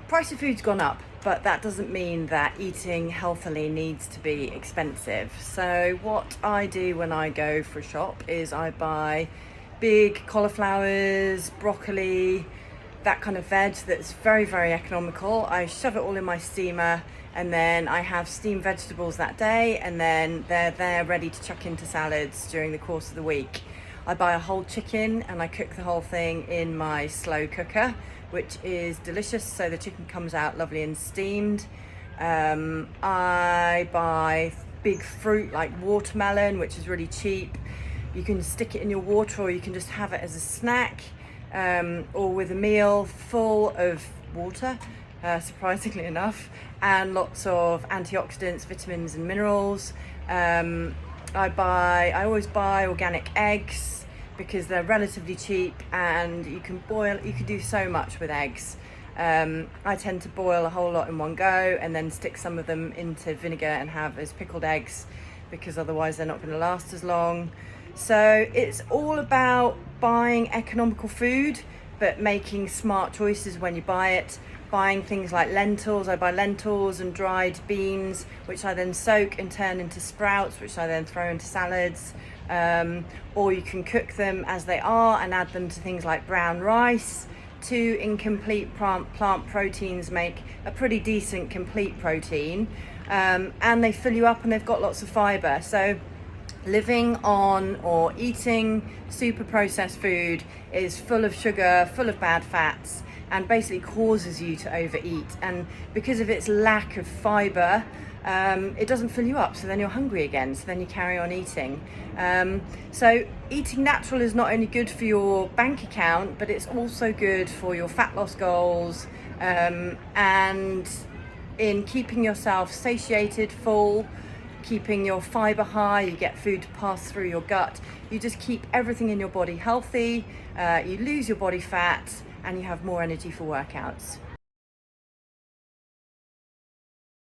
Price of food's gone up, but that doesn't mean that eating healthily needs to be expensive. So what I do when I go for a shop is I buy big cauliflowers, broccoli, that kind of veg that's very, very economical. I shove it all in my steamer, and then I have steamed vegetables that day, and then they're there ready to chuck into salads during the course of the week. I buy a whole chicken and I cook the whole thing in my slow cooker, which is delicious. So the chicken comes out lovely and steamed. I buy big fruit like watermelon, which is really cheap. You can stick it in your water, or you can just have it as a snack, or with a meal full of water, surprisingly enough, and lots of antioxidants, vitamins and minerals. I always buy organic eggs because they're relatively cheap, and you can do so much with eggs. I tend to boil a whole lot in one go and then stick some of them into vinegar and have as pickled eggs, because otherwise they're not going to last as long. So it's all about buying economical food, but making smart choices when you buy it. Buying things like lentils. I buy lentils and dried beans, which I then soak and turn into sprouts, which I then throw into salads. Or you can cook them as they are and add them to things like brown rice. Two incomplete plant proteins make a pretty decent complete protein, and they fill you up and they've got lots of fibre. So living on or eating super processed food is full of sugar, full of bad fats, and basically causes you to overeat. And because of its lack of fibre, it doesn't fill you up, so then you're hungry again, so then you carry on eating. So eating natural is not only good for your bank account, but it's also good for your fat loss goals, and in keeping yourself satiated, full, keeping your fibre high. You get food to pass through your gut. You just keep everything in your body healthy, you lose your body fat, and you have more energy for workouts.